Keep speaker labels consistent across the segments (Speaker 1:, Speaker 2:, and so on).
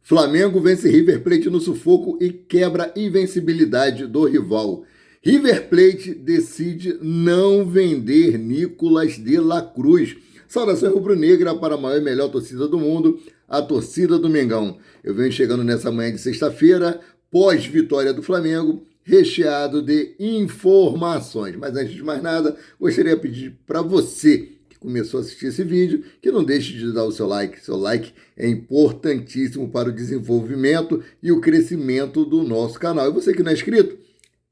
Speaker 1: Flamengo vence River Plate no sufoco e quebra a invencibilidade do rival. River Plate decide não vender Nicolas de la Cruz. Saudação rubro-negra para a maior e melhor torcida do mundo, a torcida do Mengão. Eu venho chegando nessa manhã de sexta-feira, pós-vitória do Flamengo, recheado de informações. Mas antes de mais nada, gostaria de pedir para você que começou a assistir esse vídeo, que não deixe de dar o seu like. Seu like é importantíssimo para o desenvolvimento e o crescimento do nosso canal. E você que não é inscrito,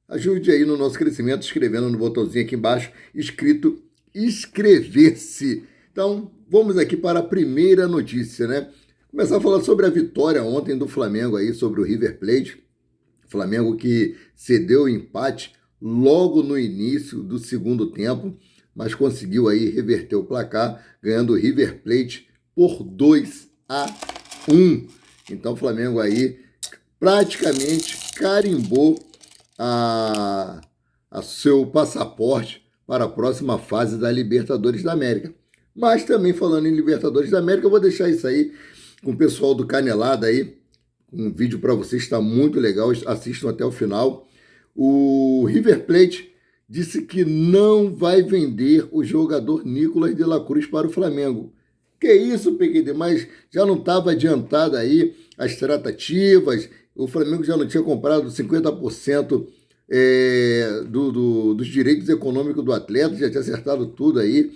Speaker 1: ajude aí no nosso crescimento, escrevendo no botãozinho aqui embaixo, escrito inscrever-se. Então, vamos aqui para a primeira notícia, né? Começar a falar sobre a vitória ontem do Flamengo aí sobre o River Plate. Flamengo que cedeu o empate logo no início do segundo tempo, mas conseguiu aí reverter o placar, ganhando o River Plate por 2-1. Então, o Flamengo aí praticamente carimbou a seu passaporte para a próxima fase da Libertadores da América. Mas também falando em Libertadores da América, eu vou deixar isso aí com o pessoal do Canelada aí, um vídeo para vocês, está muito legal, assistam até o final. O River Plate disse que não vai vender o jogador Nicolas de la Cruz para o Flamengo. Que isso, PQD? Mas já não estava adiantada aí as tratativas, o Flamengo já não tinha comprado 50% dos direitos econômicos do atleta, já tinha acertado tudo aí.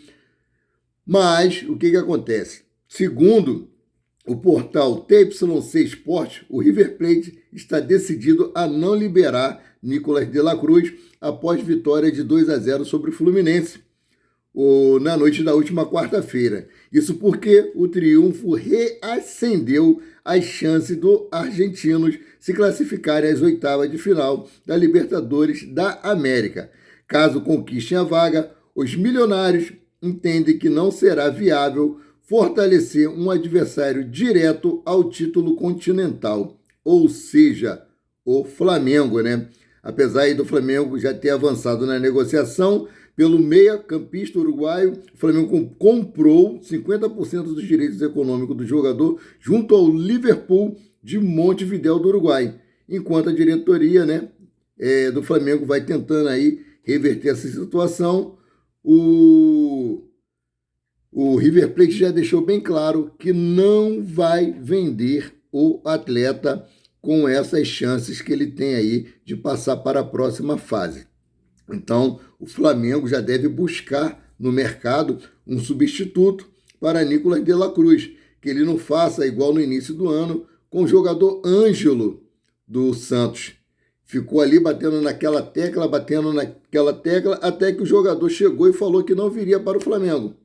Speaker 1: Mas o que acontece? Segundo o portal TYC Sport, o River Plate está decidido a não liberar Nicolas de la Cruz após vitória de 2-0 sobre o Fluminense na noite da última quarta-feira. Isso porque o triunfo reacendeu as chances dos argentinos se classificarem às oitavas de final da Libertadores da América. Caso conquistem a vaga, os milionários entendem que não será viável fortalecer um adversário direto ao título continental, ou seja, o Flamengo, né? Apesar aí do Flamengo já ter avançado na negociação pelo meia-campista uruguaio, o Flamengo comprou 50% dos direitos econômicos do jogador junto ao Liverpool de Montevidéu do Uruguai, enquanto a diretoria, né, do Flamengo vai tentando aí reverter essa situação. O River Plate já deixou bem claro que não vai vender o atleta com essas chances que ele tem aí de passar para a próxima fase. Então, o Flamengo já deve buscar no mercado um substituto para Nicolas de la Cruz, que ele não faça igual no início do ano com o jogador Ângelo do Santos. Ficou ali batendo naquela tecla, até que o jogador chegou e falou que não viria para o Flamengo.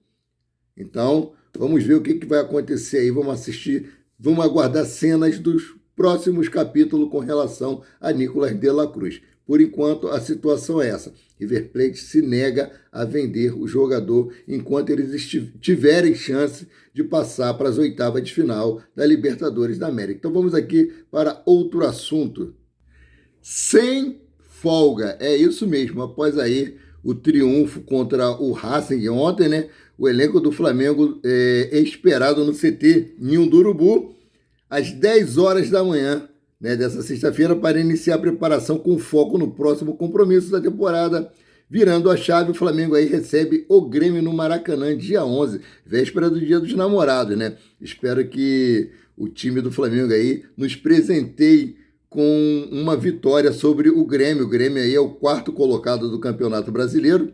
Speaker 1: Então, vamos ver o que vai acontecer aí, vamos assistir, vamos aguardar cenas dos próximos capítulos com relação a Nicolas de la Cruz. Por enquanto, a situação é essa. River Plate se nega a vender o jogador enquanto eles tiverem chance de passar para as oitavas de final da Libertadores da América. Então vamos aqui para outro assunto. Sem folga, é isso mesmo. Após aí o triunfo contra o Racing ontem, né? O elenco do Flamengo é esperado no CT Ninho do Urubu às 10 horas da manhã, né, dessa sexta-feira, para iniciar a preparação com foco no próximo compromisso da temporada. Virando a chave, o Flamengo aí recebe o Grêmio no Maracanã, dia 11, véspera do Dia dos Namorados, né? Espero que o time do Flamengo aí nos presenteie com uma vitória sobre o Grêmio. O Grêmio aí é o quarto colocado do Campeonato Brasileiro,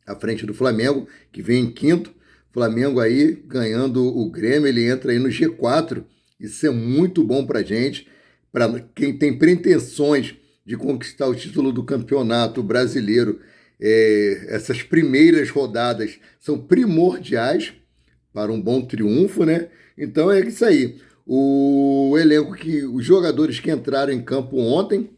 Speaker 1: à frente do Flamengo, que vem em quinto. Flamengo aí ganhando o Grêmio, ele entra aí no G4. Isso é muito bom para a gente, para quem tem pretensões de conquistar o título do Campeonato Brasileiro. Essas primeiras rodadas são primordiais para um bom triunfo, né? Então é isso aí. O elenco os jogadores que entraram em campo ontem,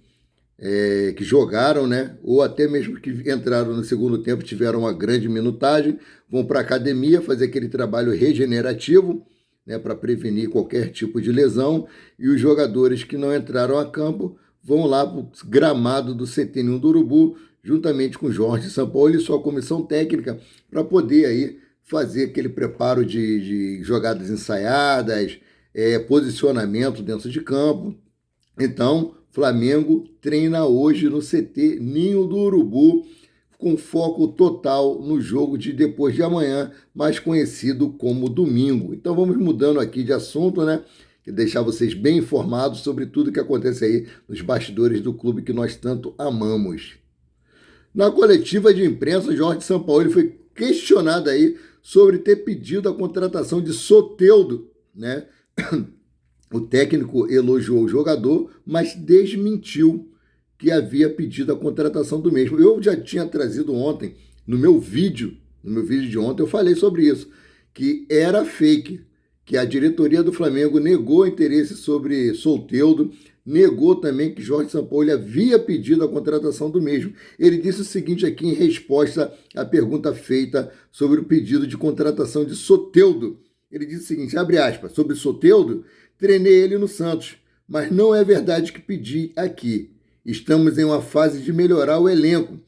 Speaker 1: que jogaram, né? Ou até mesmo que entraram no segundo tempo, tiveram uma grande minutagem, vão para a academia fazer aquele trabalho regenerativo, né, para prevenir qualquer tipo de lesão, e os jogadores que não entraram a campo vão lá para o gramado do CT Ninho do Urubu, juntamente com Jorge Sampaoli e sua comissão técnica, para poder aí fazer aquele preparo de jogadas ensaiadas, posicionamento dentro de campo. Então, Flamengo treina hoje no CT Ninho do Urubu, com foco total no jogo de depois de amanhã, mais conhecido como domingo. Então vamos mudando aqui de assunto, né? E deixar vocês bem informados sobre tudo que acontece aí nos bastidores do clube que nós tanto amamos. Na coletiva de imprensa, Jorge Sampaoli foi questionado aí sobre ter pedido a contratação de Soteldo, né? O técnico elogiou o jogador, mas desmentiu que havia pedido a contratação do mesmo. Eu já tinha trazido ontem, no meu vídeo de ontem, eu falei sobre isso, que era fake, que a diretoria do Flamengo negou interesse sobre Soteldo, negou também que Jorge Sampaoli havia pedido a contratação do mesmo. Ele disse o seguinte aqui em resposta à pergunta feita sobre o pedido de contratação de Soteldo. Ele disse o seguinte, abre aspas, sobre Soteldo, treinei ele no Santos, mas não é verdade que pedi aqui. Estamos em uma fase de melhorar o elenco.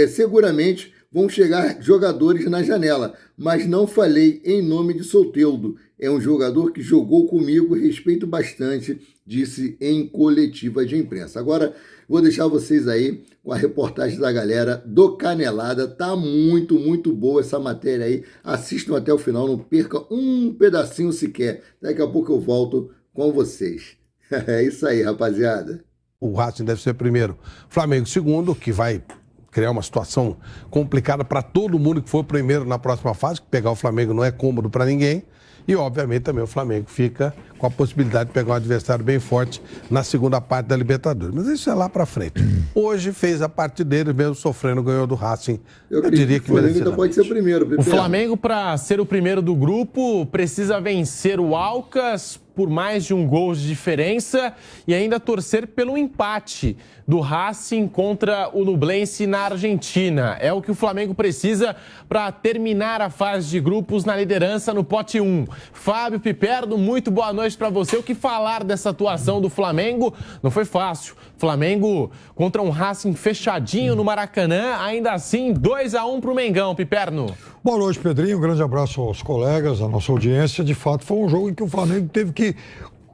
Speaker 1: Seguramente vão chegar jogadores na janela, mas não falei em nome de Soteldo. É um jogador que jogou comigo, respeito bastante, disse em coletiva de imprensa. Agora, vou deixar vocês aí com a reportagem da galera do Canelada. Tá muito, muito boa essa matéria aí. Assistam até o final, não perca um pedacinho sequer. Daqui a pouco eu volto com vocês. É isso aí, rapaziada.
Speaker 2: O Racing deve ser primeiro, Flamengo segundo, que vai criar uma situação complicada para todo mundo que for primeiro na próxima fase, que pegar o Flamengo não é cômodo para ninguém. E, obviamente, também o Flamengo fica com a possibilidade de pegar um adversário bem forte na segunda parte da Libertadores. Mas isso é lá para frente. Hoje fez a parte dele, mesmo sofrendo, ganhou do Racing. Eu diria que
Speaker 1: o Flamengo ainda pode ser o primeiro.
Speaker 3: O Flamengo, para ser o primeiro do grupo, precisa vencer o Alcas por mais de um gol de diferença e ainda torcer pelo empate do Racing contra o Nublense na Argentina. É o que o Flamengo precisa para terminar a fase de grupos na liderança no pote 1. Fábio Piperno, muito boa noite para você. O que falar dessa atuação do Flamengo? Não foi fácil. Flamengo contra um Racing fechadinho no Maracanã, ainda assim 2-1 para o Mengão, Piperno.
Speaker 4: Boa noite, Pedrinho. Um grande abraço aos colegas, à nossa audiência. De fato, foi um jogo em que o Flamengo teve que,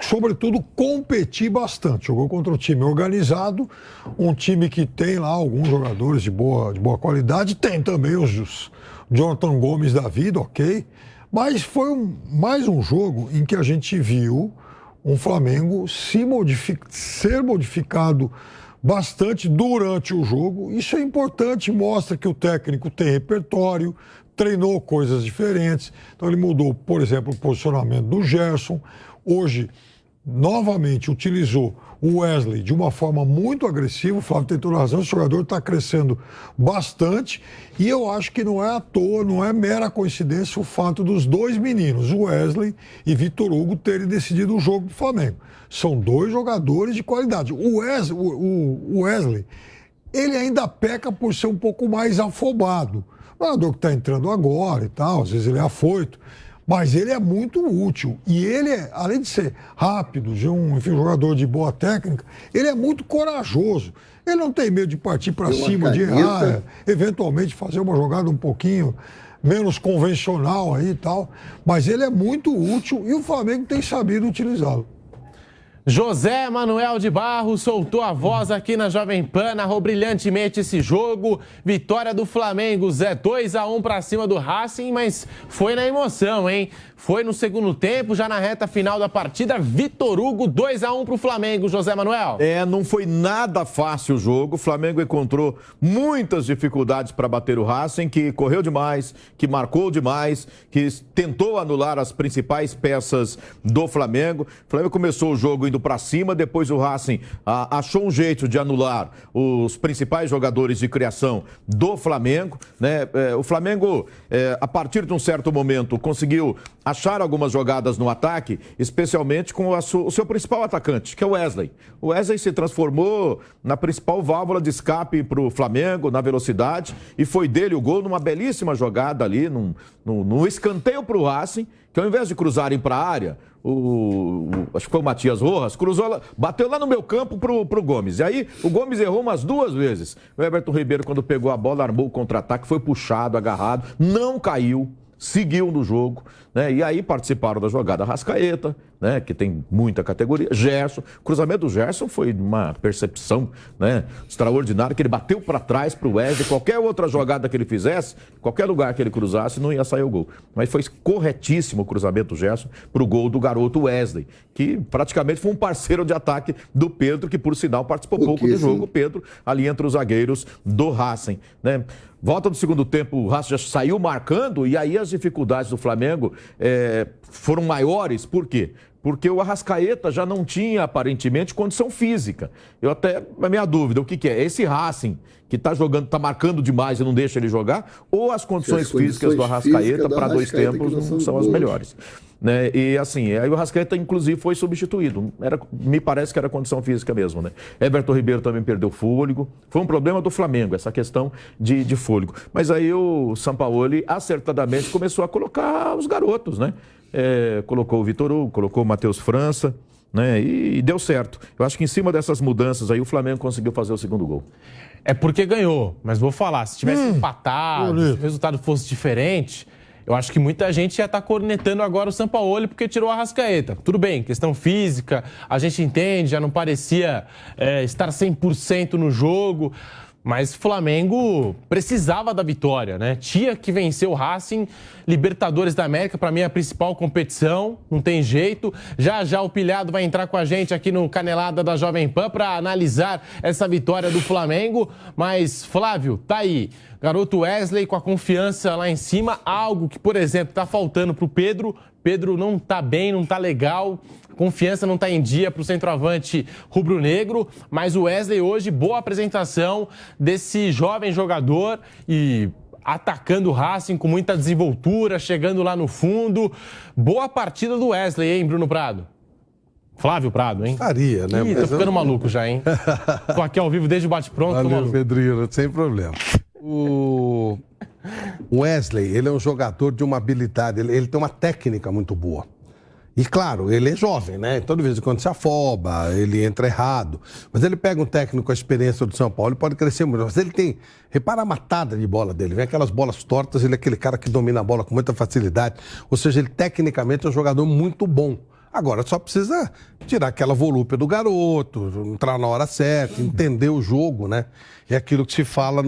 Speaker 4: sobretudo, competir bastante. Jogou contra um time organizado, um time que tem lá alguns jogadores de boa qualidade. Tem também os Jonathan Gomes da vida, ok? Mas foi mais um jogo em que a gente viu um Flamengo ser modificado bastante durante o jogo. Isso é importante, mostra que o técnico tem repertório, treinou coisas diferentes. Então ele mudou, por exemplo, o posicionamento do Gerson. Hoje, novamente, utilizou o Wesley de uma forma muito agressiva. O Flávio tem toda razão, esse jogador está crescendo bastante. E eu acho que não é à toa, não é mera coincidência o fato dos dois meninos, o Wesley e Vitor Hugo, terem decidido o jogo do Flamengo. São dois jogadores de qualidade. O Wesley, ele ainda peca por ser um pouco mais afobado. O jogador que está entrando agora e tal, às vezes ele é afoito, mas ele é muito útil. E ele, além de ser rápido, de um jogador de boa técnica, ele é muito corajoso. Ele não tem medo de partir para cima, de errar, eventualmente fazer uma jogada um pouquinho menos convencional aí e tal. Mas ele é muito útil e o Flamengo tem sabido utilizá-lo.
Speaker 3: José Manuel de Barros soltou a voz aqui na Jovem Pan, narrou brilhantemente esse jogo. Vitória do Flamengo, Zé, 2-1 para cima do Racing, mas foi na emoção, hein? Foi no segundo tempo, já na reta final da partida, Vitor Hugo, 2-1 para o Flamengo, José Manuel.
Speaker 5: Não foi nada fácil o jogo. O Flamengo encontrou muitas dificuldades para bater o Racing, que correu demais, que marcou demais, que tentou anular as principais peças do Flamengo. O Flamengo começou o jogo indo para cima, depois o Racing achou um jeito de anular os principais jogadores de criação do Flamengo, né? O Flamengo, a partir de um certo momento, conseguiu achar algumas jogadas no ataque, especialmente com o seu principal atacante, que é o Wesley. O Wesley se transformou na principal válvula de escape para o Flamengo, na velocidade, e foi dele o gol numa belíssima jogada ali, num escanteio para o Racing, que ao invés de cruzarem para a área, acho que foi o Matias Rojas, cruzou, bateu lá no meu campo pro Gomes. E aí o Gomes errou umas 2 vezes. O Everton Ribeiro, quando pegou a bola, armou o contra-ataque, foi puxado, agarrado, não caiu, seguiu no jogo, né? E aí participaram da jogada Arrascaeta, né, que tem muita categoria. Gerson, o cruzamento do Gerson foi uma percepção, né, extraordinária, que ele bateu para trás para o Wesley. Qualquer outra jogada que ele fizesse, qualquer lugar que ele cruzasse, não ia sair o gol. Mas foi corretíssimo o cruzamento do Gerson para o gol do garoto Wesley, que praticamente foi um parceiro de ataque do Pedro, que por sinal participou pouco do jogo, o Pedro, ali entre os zagueiros do Racing, né? Volta do segundo tempo, o Racing já saiu marcando e aí as dificuldades do Flamengo foram maiores. Por quê? Porque o Arrascaeta já não tinha, aparentemente, condição física. A minha dúvida, o que é? Esse Racing que está jogando, está marcando demais e não deixa ele jogar, ou as condições físicas do Arrascaeta para dois tempos não são as melhores? Né? E assim, aí o Arrascaeta, inclusive, foi substituído. Me parece que era condição física mesmo, né? Everton Ribeiro também perdeu fôlego. Foi um problema do Flamengo, essa questão de fôlego. Mas aí o Sampaoli acertadamente começou a colocar os garotos, né? Colocou o Vitor Hugo, colocou o Matheus França, né? E deu certo. Eu acho que em cima dessas mudanças aí o Flamengo conseguiu fazer o segundo gol.
Speaker 3: É porque ganhou, mas vou falar, se tivesse empatado, se o resultado fosse diferente, eu acho que muita gente ia estar cornetando agora o Sampaoli porque tirou a Arrascaeta. Tudo bem, questão física, a gente entende, já não parecia estar 100% no jogo, mas o Flamengo precisava da vitória, né? Tinha que vencer o Racing. Libertadores da América, para mim, é a principal competição, não tem jeito. Já o Pilhado vai entrar com a gente aqui no Canelada da Jovem Pan para analisar essa vitória do Flamengo. Mas, Flávio, tá aí. Garoto Wesley com a confiança lá em cima, algo que, por exemplo, tá faltando pro Pedro. Pedro não tá bem, não tá legal. Confiança não está em dia para o centroavante rubro-negro, mas o Wesley hoje, boa apresentação desse jovem jogador e atacando o Racing com muita desenvoltura, chegando lá no fundo. Boa partida do Wesley, hein, Bruno Prado? Flávio Prado, hein?
Speaker 2: Faria, né?
Speaker 3: Ih, tô ficando maluco já, hein? Tô aqui ao vivo desde o bate-pronto.
Speaker 2: Valeu, Pedrinho, sem problema. O Wesley, ele é um jogador de uma habilidade, ele tem uma técnica muito boa. E claro, ele é jovem, né? Toda vez quando se afoba, ele entra errado. Mas ele pega um técnico com a experiência do São Paulo, ele pode crescer muito. Mas ele tem, repara a matada de bola dele, vem aquelas bolas tortas, ele é aquele cara que domina a bola com muita facilidade. Ou seja, ele tecnicamente é um jogador muito bom. Agora só precisa tirar aquela volúpia do garoto, entrar na hora certa, entender o jogo, né? É aquilo que se fala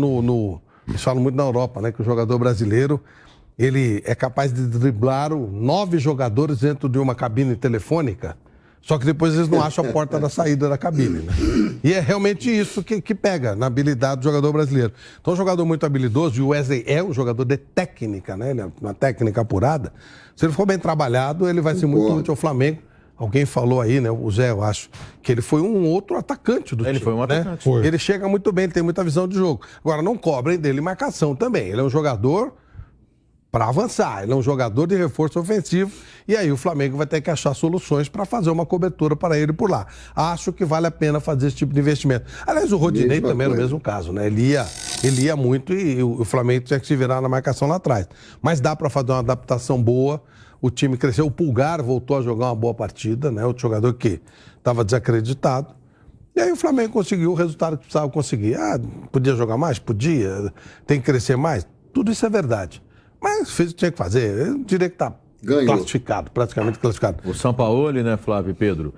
Speaker 2: eles falam muito na Europa, né? Que o jogador brasileiro, ele é capaz de driblar 9 jogadores dentro de uma cabine telefônica, só que depois eles não acham a porta da saída da cabine, né? E é realmente isso que pega na habilidade do jogador brasileiro. Então, é um jogador muito habilidoso, e o Wesley é um jogador de técnica, né? Ele é uma técnica apurada. Se ele for bem trabalhado, ele vai ser muito útil ao Flamengo. Alguém falou aí, né? O Zé, eu acho, que ele foi um outro atacante do time.
Speaker 5: Ele foi um atacante.
Speaker 2: Né? Ele chega muito bem, ele tem muita visão de jogo. Agora, não cobrem dele marcação também. Ele é um jogador para avançar. Ele é um jogador de reforço ofensivo e aí o Flamengo vai ter que achar soluções para fazer uma cobertura para ele por lá. Acho que vale a pena fazer esse tipo de investimento. Aliás, o Rodinei também era o mesmo caso, né? Ele ia muito e o Flamengo tinha que se virar na marcação lá atrás. Mas dá para fazer uma adaptação boa. O time cresceu. O Pulgar voltou a jogar uma boa partida, né? Outro jogador que estava desacreditado. E aí o Flamengo conseguiu o resultado que precisava conseguir. Podia jogar mais? Podia. Tem que crescer mais? Tudo isso é verdade. Mas fez o que tinha que fazer. Eu diria que está classificado, praticamente classificado.
Speaker 5: O Sampaoli, né, Flávio e Pedro,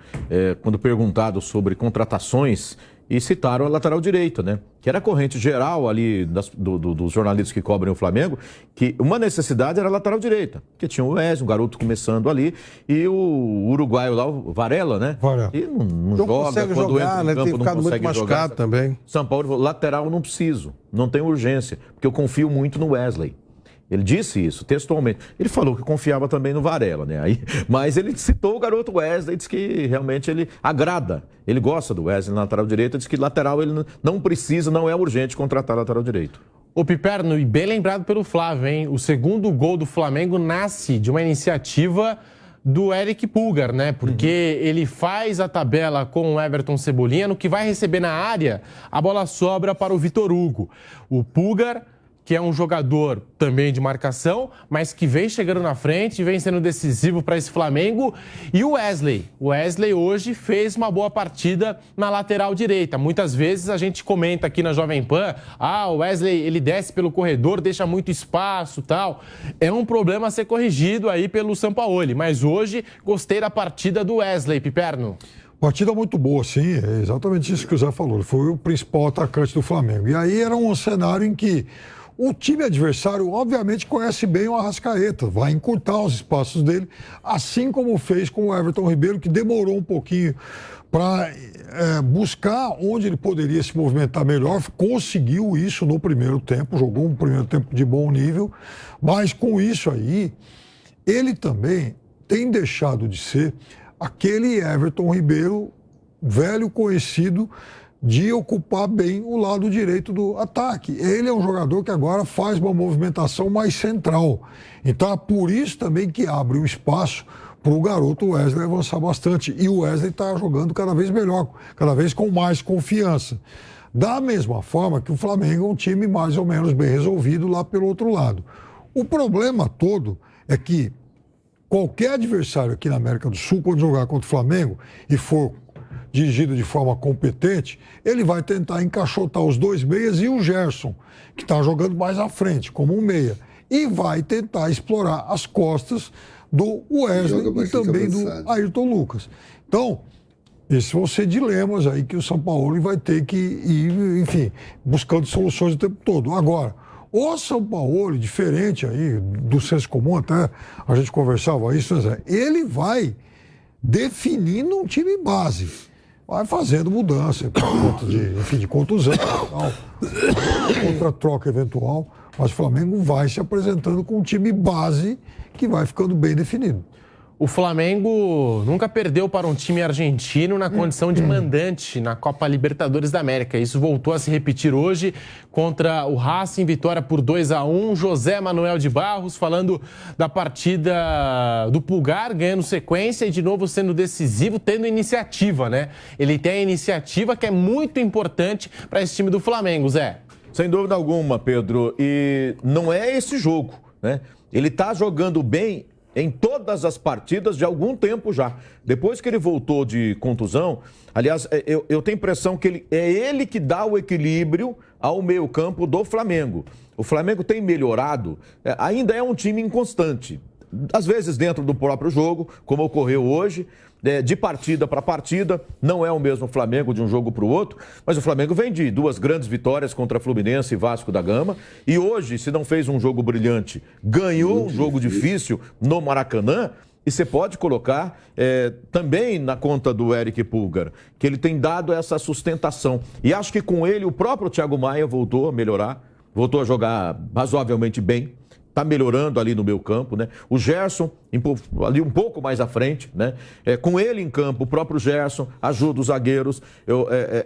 Speaker 5: quando perguntado sobre contratações, e citaram a lateral direita, né? Que era a corrente geral ali dos jornalistas que cobrem o Flamengo, que uma necessidade era a lateral direita. Porque tinha o Wesley, um garoto começando ali, e o uruguaio lá, o Varela, né?
Speaker 2: Varela.
Speaker 5: E não joga,
Speaker 2: consegue
Speaker 5: quando
Speaker 2: jogar,
Speaker 5: entra
Speaker 2: né?
Speaker 5: no campo,
Speaker 2: Tem
Speaker 5: não
Speaker 2: ficado
Speaker 5: consegue
Speaker 2: muito
Speaker 5: jogar.
Speaker 2: machucado também.
Speaker 5: São Paulo falou, lateral não preciso, não tem urgência, porque eu confio muito no Wesley. Ele disse isso, textualmente. Ele falou que confiava também no Varela, né? Mas ele citou o garoto Wesley, disse que realmente ele agrada. Ele gosta do Wesley na lateral direita, disse que lateral ele não precisa, não é urgente contratar lateral direito.
Speaker 3: Ô Piperno, e bem lembrado pelo Flávio, hein? O segundo gol do Flamengo nasce de uma iniciativa do Eric Pulgar, né? Porque ele faz a tabela com o Everton Cebolinha, no que vai receber na área, a bola sobra para o Vitor Hugo. O Pulgar, que é um jogador também de marcação, mas que vem chegando na frente, vem sendo decisivo para esse Flamengo. E o Wesley. O Wesley hoje fez uma boa partida na lateral direita. Muitas vezes a gente comenta aqui na Jovem Pan, o Wesley, ele desce pelo corredor, deixa muito espaço, tal. É um problema a ser corrigido aí pelo Sampaoli, mas hoje gostei da partida do Wesley, Piperno.
Speaker 4: Partida muito boa, sim, é exatamente isso que o Zé falou. Ele foi o principal atacante do Flamengo. E aí era um cenário em que o time adversário, obviamente, conhece bem o Arrascaeta, vai encurtar os espaços dele, assim como fez com o Everton Ribeiro, que demorou um pouquinho para buscar onde ele poderia se movimentar melhor. Conseguiu isso no primeiro tempo, jogou um primeiro tempo de bom nível, mas com isso aí, ele também tem deixado de ser aquele Everton Ribeiro, velho conhecido, de ocupar bem o lado direito do ataque. Ele é um jogador que agora faz uma movimentação mais central. Então é por isso também que abre o espaço para o garoto Wesley avançar bastante. E o Wesley está jogando cada vez melhor, cada vez com mais confiança. Da mesma forma que o Flamengo é um time mais ou menos bem resolvido lá pelo outro lado. O problema todo é que qualquer adversário aqui na América do Sul, quando jogar contra o Flamengo e for dirigido de forma competente, ele vai tentar encaixotar os dois meias e o Gerson, que está jogando mais à frente, como um meia. E vai tentar explorar as costas do Wesley e também do Ayrton Lucas. Então, esses vão ser dilemas aí que o Sampaoli vai ter que ir, enfim, buscando soluções o tempo todo. Agora, o Sampaoli, diferente aí do senso comum, até a gente conversava isso, né, Zé? Ele vai definindo um time base, vai fazendo mudança por conta de contusão e tal, outra troca eventual, mas o Flamengo vai se apresentando com um time base que vai ficando bem definido.
Speaker 3: O Flamengo nunca perdeu para um time argentino na condição de mandante na Copa Libertadores da América. Isso voltou a se repetir hoje contra o Racing, vitória por 2-1. José Manuel de Barros falando da partida do Pulgar, ganhando sequência e de novo sendo decisivo, tendo iniciativa, né? Ele tem a iniciativa que é muito importante para esse time do Flamengo, Zé.
Speaker 5: Sem dúvida alguma, Pedro. E não é esse jogo, né? Ele está jogando bem em todas as partidas de algum tempo já. Depois que ele voltou de contusão, aliás, eu tenho a impressão que ele que dá o equilíbrio ao meio-campo do Flamengo. O Flamengo tem melhorado, ainda é um time inconstante. Às vezes dentro do próprio jogo, como ocorreu hoje, de partida para partida, não é o mesmo Flamengo de um jogo para o outro, mas o Flamengo vem de 2 grandes vitórias contra Fluminense e Vasco da Gama, e hoje, se não fez um jogo brilhante, ganhou um jogo difícil no Maracanã, e você pode colocar também na conta do Eric Pulgar, que ele tem dado essa sustentação. E acho que com ele o próprio Thiago Maia voltou a melhorar, voltou a jogar razoavelmente bem. Está melhorando ali no meio campo, né? O Gerson, ali um pouco mais à frente, né? Com ele em campo, o próprio Gerson ajuda os zagueiros.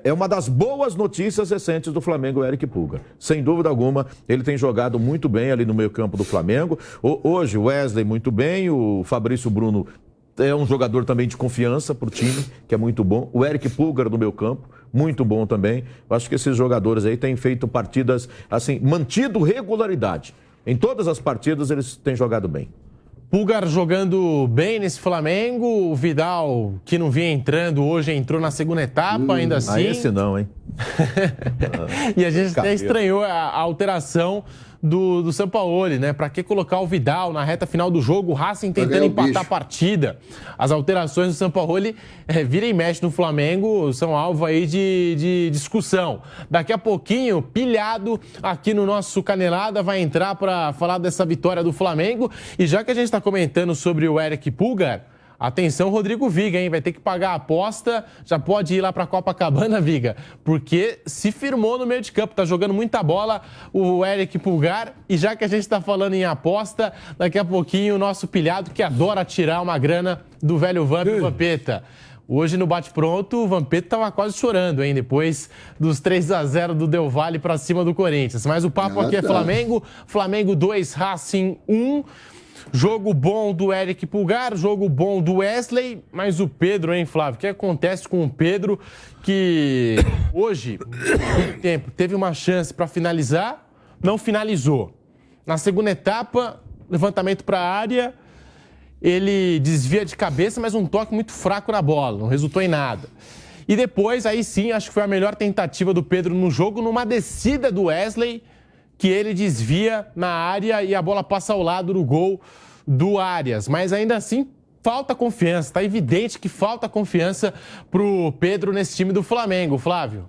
Speaker 5: É uma das boas notícias recentes do Flamengo, o Eric Pulgar. Sem dúvida alguma, ele tem jogado muito bem ali no meio campo do Flamengo. Hoje, o Wesley muito bem, o Fabrício Bruno é um jogador também de confiança para o time, que é muito bom. O Eric Pulgar no meio campo, muito bom também. Eu acho que esses jogadores aí têm feito partidas, assim, mantido regularidade. Em todas as partidas eles têm jogado bem.
Speaker 3: Pulgar jogando bem nesse Flamengo. O Vidal, que não vinha entrando, hoje entrou na segunda etapa, ainda assim.
Speaker 5: Esse não, hein?
Speaker 3: E a gente até estranhou a alteração do Sampaoli, né? Pra que colocar o Vidal na reta final do jogo, o Racing tentando empatar a partida. As alterações do Sampaoli vira e mexe no Flamengo, são alvo aí de discussão. Daqui a pouquinho, Pilhado aqui no nosso Canelada vai entrar para falar dessa vitória do Flamengo. E já que a gente está comentando sobre o Eric Pulgar, atenção, Rodrigo Viga, hein? Vai ter que pagar a aposta, já pode ir lá para Copacabana, Viga, porque se firmou no meio de campo, tá jogando muita bola o Eric Pulgar. E já que a gente está falando em aposta, daqui a pouquinho o nosso Pilhado, que adora tirar uma grana do velho Vampeta. Hoje no bate-pronto, o Vampeta estava quase chorando, hein? Depois dos 3-0 do Del Valle para cima do Corinthians. Mas o papo aqui é Flamengo 2, Racing 1. Jogo bom do Eric Pulgar, jogo bom do Wesley, mas o Pedro, hein, Flávio? O que acontece com o Pedro que hoje, teve uma chance para finalizar, não finalizou. Na segunda etapa, levantamento para a área, ele desvia de cabeça, mas um toque muito fraco na bola, não resultou em nada. E depois, aí sim, acho que foi a melhor tentativa do Pedro no jogo, numa descida do Wesley, que ele desvia na área e a bola passa ao lado do gol do Arias. Mas ainda assim, falta confiança. Está evidente que falta confiança pro Pedro nesse time do Flamengo, Flávio.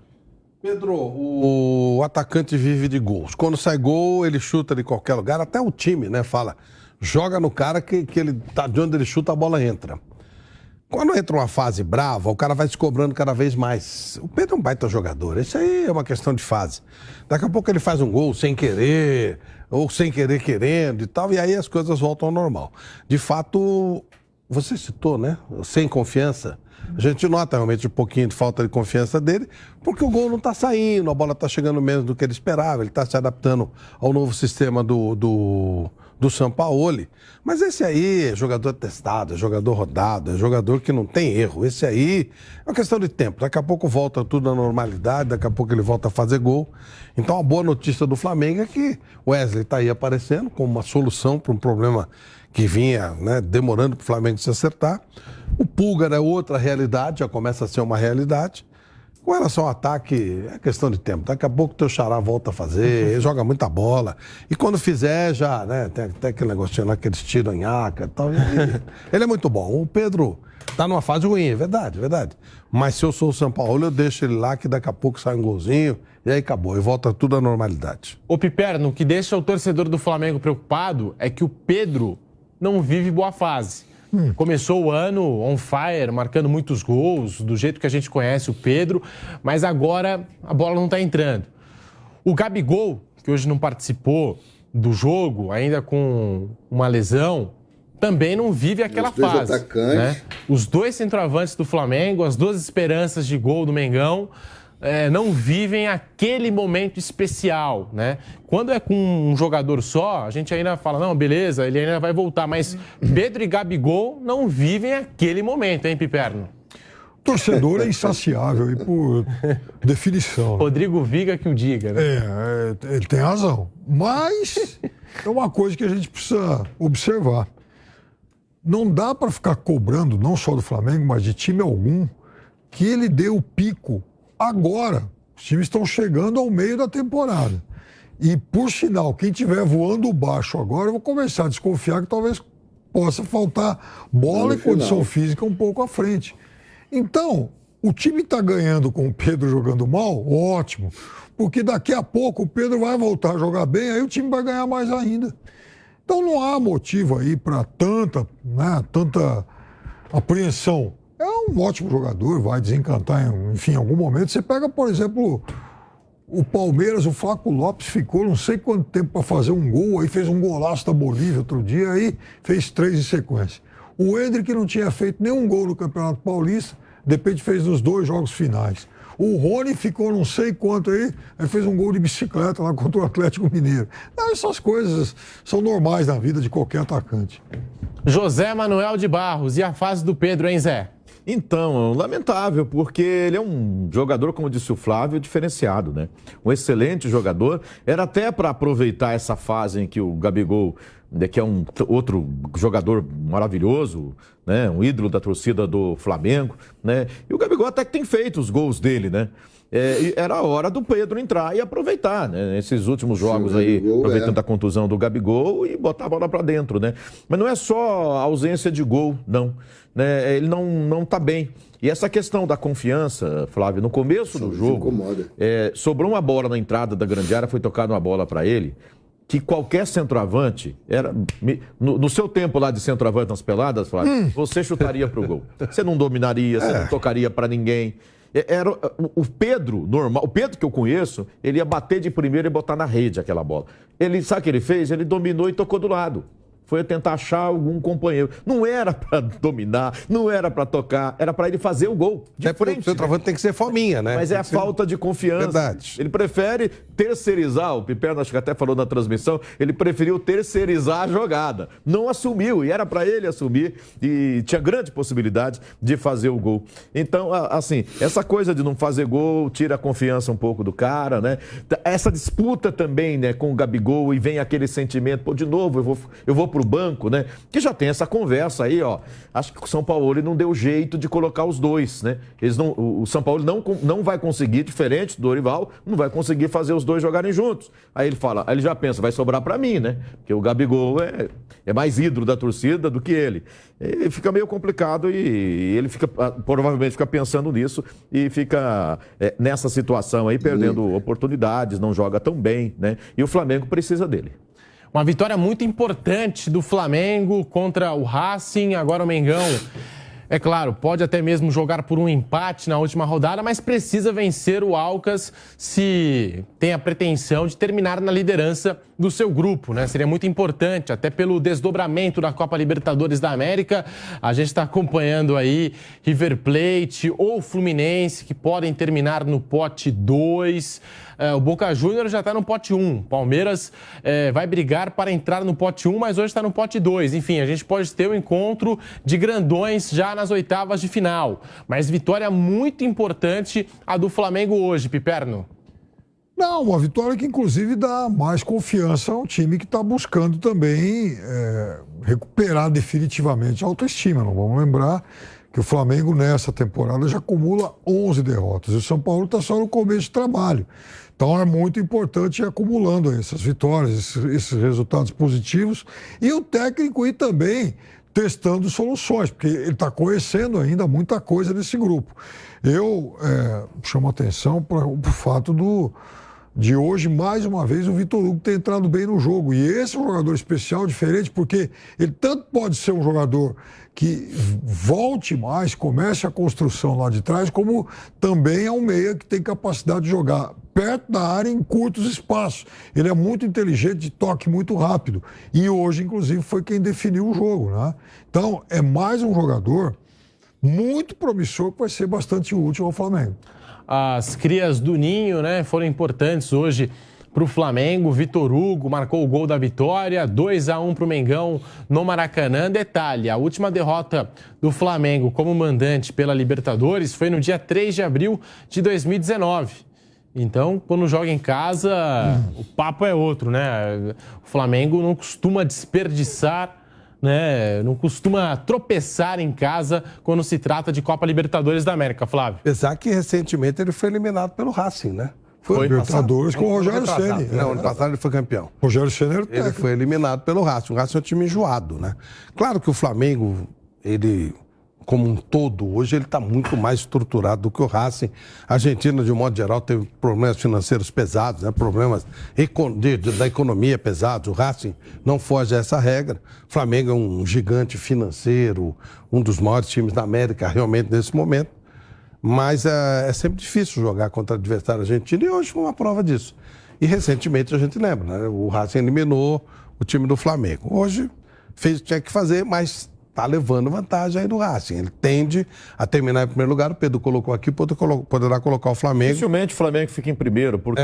Speaker 2: Pedro, o atacante vive de gols. Quando sai gol, ele chuta de qualquer lugar. Até o time, né, fala, joga no cara que ele tá de onde ele chuta, a bola entra. Quando entra uma fase brava, o cara vai se cobrando cada vez mais. O Pedro é um baita jogador. Isso aí é uma questão de fase. Daqui a pouco ele faz um gol sem querer, ou sem querer querendo e tal, e aí as coisas voltam ao normal. De fato, você citou, né? Sem confiança. A gente nota realmente um pouquinho de falta de confiança dele, porque o gol não está saindo, a bola está chegando menos do que ele esperava, ele está se adaptando ao novo sistema do Sampaoli. Mas esse aí é jogador testado, é jogador rodado, é jogador que não tem erro. Esse aí é uma questão de tempo. Daqui a pouco volta tudo à normalidade, daqui a pouco ele volta a fazer gol. Então a boa notícia do Flamengo é que o Wesley está aí aparecendo como uma solução para um problema que vinha, né, demorando para o Flamengo se acertar. O Pulgar é outra realidade, já começa a ser uma realidade. Com relação ao ataque, é questão de tempo. Daqui a pouco o teu xará volta a fazer, ele joga muita bola. E quando fizer, já, né, tem até aquele negocinho lá que eles tiram em aca e tal. Ele é muito bom. O Pedro tá numa fase ruim, é verdade, é verdade. Mas se eu sou o São Paulo, eu deixo ele lá que daqui a pouco sai um golzinho e aí acabou. E volta tudo à normalidade.
Speaker 3: Ô Piperno, o que deixa o torcedor do Flamengo preocupado é que o Pedro não vive boa fase. Começou o ano on fire, marcando muitos gols, do jeito que a gente conhece o Pedro, mas agora a bola não está entrando. O Gabigol, que hoje não participou do jogo, ainda com uma lesão, também não vive aquela fase. Né? Os dois centroavantes do Flamengo, as duas esperanças de gol do Mengão, não vivem aquele momento especial, né? Quando é com um jogador só, a gente ainda fala, não, beleza, ele ainda vai voltar, mas Pedro e Gabigol não vivem aquele momento, hein, Piperno?
Speaker 4: O torcedor é insaciável e por definição.
Speaker 3: Rodrigo Viga que o diga, né?
Speaker 4: Ele tem razão, mas é uma coisa que a gente precisa observar. Não dá para ficar cobrando, não só do Flamengo, mas de time algum, que ele dê o pico agora. Os times estão chegando ao meio da temporada. E, por sinal, quem estiver voando baixo agora, eu vou começar a desconfiar que talvez possa faltar bola e condição física um pouco à frente. Então, o time está ganhando com o Pedro jogando mal, ótimo. Porque daqui a pouco o Pedro vai voltar a jogar bem, aí o time vai ganhar mais ainda. Então não há motivo aí para tanta apreensão. É um ótimo jogador, vai desencantar em algum momento. Você pega, por exemplo, o Palmeiras, o Flaco Lopes ficou não sei quanto tempo para fazer um gol, aí fez um golaço da Bolívia outro dia, aí fez 3 em sequência. O Endrick não tinha feito nenhum gol no Campeonato Paulista, de repente fez nos 2 jogos finais. O Rony ficou não sei quanto aí fez um gol de bicicleta lá contra o Atlético Mineiro. Não, essas coisas são normais na vida de qualquer atacante.
Speaker 3: José Manuel de Barros, e a fase do Pedro, hein, Zé?
Speaker 5: Então, lamentável, porque ele é um jogador, como disse o Flávio, diferenciado, né? Um excelente jogador. Era até para aproveitar essa fase em que o Gabigol, que é um outro jogador maravilhoso, né? Um ídolo da torcida do Flamengo, né? E o Gabigol até que tem feito os gols dele, né? Era a hora do Pedro entrar e aproveitar, né? Esses últimos jogos aí, aproveitando a contusão do Gabigol e botar a bola para dentro, né? Mas não é só a ausência de gol, não. Né? Ele não está bem. E essa questão da confiança, Flávio, no começo do jogo, sobrou uma bola na entrada da grande área, foi tocada uma bola para ele, que qualquer centroavante, no seu tempo lá de centroavante nas peladas, Flávio, você chutaria pro gol. Você não dominaria, você não tocaria para ninguém. Era o Pedro normal, o Pedro que eu conheço, ele ia bater de primeira e botar na rede aquela bola. Sabe o que ele fez? Ele dominou e tocou do lado. foi tentar achar algum companheiro. Não era para dominar, não era para tocar, era para ele fazer o gol de frente. O
Speaker 2: centroavante tem que ser fominha, né?
Speaker 5: Mas é a falta de confiança.
Speaker 2: Verdade.
Speaker 5: Ele prefere terceirizar, o Piperno acho que até falou na transmissão, ele preferiu terceirizar a jogada. Não assumiu, e era para ele assumir, e tinha grande possibilidade de fazer o gol. Então, assim, essa coisa de não fazer gol tira a confiança um pouco do cara, né? Essa disputa também, né, com o Gabigol, e vem aquele sentimento, pô, de novo, eu vou pro banco, né? Que já tem essa conversa aí, ó. Acho que o São Paulo não deu jeito de colocar os dois, né? O São Paulo não vai conseguir, diferente do Dorival, não vai conseguir fazer os dois jogarem juntos. Aí ele já pensa, vai sobrar para mim, né? Porque o Gabigol é mais ídolo da torcida do que ele. E fica meio complicado e ele provavelmente fica pensando nisso e fica nessa situação aí, perdendo oportunidades, não joga tão bem, né? E o Flamengo precisa dele.
Speaker 3: Uma vitória muito importante do Flamengo contra o Racing, agora o Mengão. É claro, pode até mesmo jogar por um empate na última rodada, mas precisa vencer o Alcas se tem a pretensão de terminar na liderança do seu grupo, né? Seria muito importante, até pelo desdobramento da Copa Libertadores da América. A gente está acompanhando aí River Plate ou Fluminense, que podem terminar no pote 2. O Boca Juniors já está no pote 1. Palmeiras vai brigar para entrar no pote 1, mas hoje está no pote 2. Enfim, a gente pode ter um encontro de grandões já nas oitavas de final. Mas vitória muito importante a do Flamengo hoje, Piperno.
Speaker 4: Não, uma vitória que inclusive dá mais confiança a um time que está buscando também recuperar definitivamente a autoestima. Não vamos lembrar que o Flamengo nessa temporada já acumula 11 derrotas e o São Paulo está só no começo de trabalho. Então é muito importante ir acumulando essas vitórias, esses resultados positivos e o técnico ir também testando soluções, porque ele está conhecendo ainda muita coisa nesse grupo. Eu chamo a atenção para o fato de hoje, mais uma vez, o Vitor Hugo ter entrado bem no jogo. E esse é um jogador especial, diferente, porque ele tanto pode ser um jogador que volte mais, comece a construção lá de trás, como também é um meia que tem capacidade de jogar perto da área em curtos espaços. Ele é muito inteligente, de toque muito rápido. E hoje, inclusive, foi quem definiu o jogo, né? Então, é mais um jogador muito promissor que vai ser bastante útil ao Flamengo.
Speaker 3: As crias do Ninho, né, foram importantes hoje para o Flamengo. Vitor Hugo marcou o gol da vitória, 2-1 para o Mengão no Maracanã. Detalhe, a última derrota do Flamengo como mandante pela Libertadores foi no dia 3 de abril de 2019. Então, quando joga em casa, o papo é outro, né? O Flamengo não costuma desperdiçar, né? Não costuma tropeçar em casa quando se trata de Copa Libertadores da América, Flávio.
Speaker 2: Apesar que recentemente ele foi eliminado pelo Racing, né?
Speaker 4: Foi Libertadores com o Rogério Ceni.
Speaker 2: Não, ano passado ele foi campeão.
Speaker 4: Rogério Ceni era o técnico.
Speaker 2: Ele foi eliminado pelo Racing. O Racing é um time enjoado, né? Claro que o Flamengo, ele, como um todo, hoje ele está muito mais estruturado do que o Racing. A Argentina, de um modo geral, teve problemas financeiros pesados, né? Problemas da economia pesados. O Racing não foge a essa regra. O Flamengo é um gigante financeiro, um dos maiores times da América realmente nesse momento. Mas é sempre difícil jogar contra adversário argentino e hoje foi uma prova disso. E recentemente a gente lembra, né? O Racing eliminou o time do Flamengo. Hoje fez o que tinha que fazer, mas está levando vantagem aí do Racing. Ele tende a terminar em primeiro lugar. O Pedro colocou aqui, poderá colocar o Flamengo.
Speaker 5: Dificilmente o Flamengo fica em primeiro, porque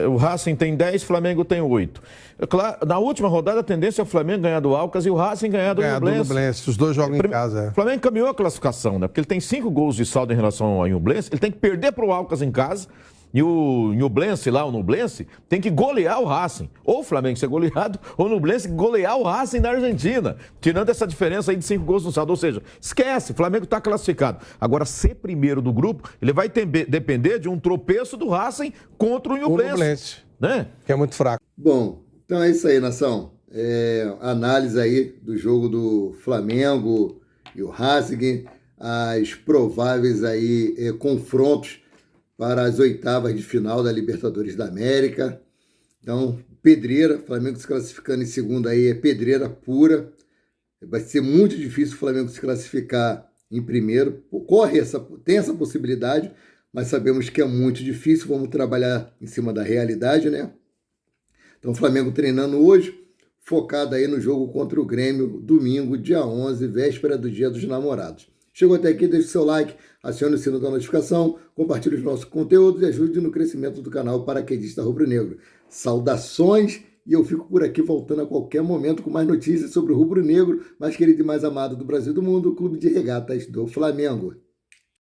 Speaker 5: o Racing tem 10, o Flamengo tem 8. Claro, na última rodada a tendência é o Flamengo ganhar do Alcas e o Racing ganhar do Ñublense.
Speaker 2: Os dois jogam em casa.
Speaker 5: O Flamengo caminhou a classificação, né? Porque ele tem 5 gols de saldo em relação ao Ñublense, ele tem que perder para o Alcas em casa. E o Ñublense lá, o Ñublense, tem que golear o Racing. Ou o Flamengo ser goleado, ou o Ñublense golear o Racing na Argentina. Tirando essa diferença aí de 5 gols no saldo. Ou seja, esquece, o Flamengo está classificado. Agora, ser primeiro do grupo, ele vai depender de um tropeço do Racing contra o Ñublense. Né?
Speaker 2: Que é muito fraco.
Speaker 1: Bom, então é isso aí, nação. Análise aí do jogo do Flamengo e o Racing, as prováveis aí confrontos para as oitavas de final da Libertadores da América. Então, pedreira, Flamengo se classificando em segundo aí é pedreira pura. Vai ser muito difícil o Flamengo se classificar em primeiro. Tem essa possibilidade, mas sabemos que é muito difícil. Vamos trabalhar em cima da realidade, né? Então, o Flamengo treinando hoje, focada aí no jogo contra o Grêmio, domingo, dia 11, véspera do Dia dos Namorados. Chegou até aqui, deixe seu like, acione o sino da notificação, compartilhe os nossos conteúdos e ajude no crescimento do canal Paraquedista Rubro-Negro. Saudações, e eu fico por aqui voltando a qualquer momento com mais notícias sobre o Rubro-Negro, mais querido e mais amado do Brasil e do mundo, o Clube de Regatas do Flamengo.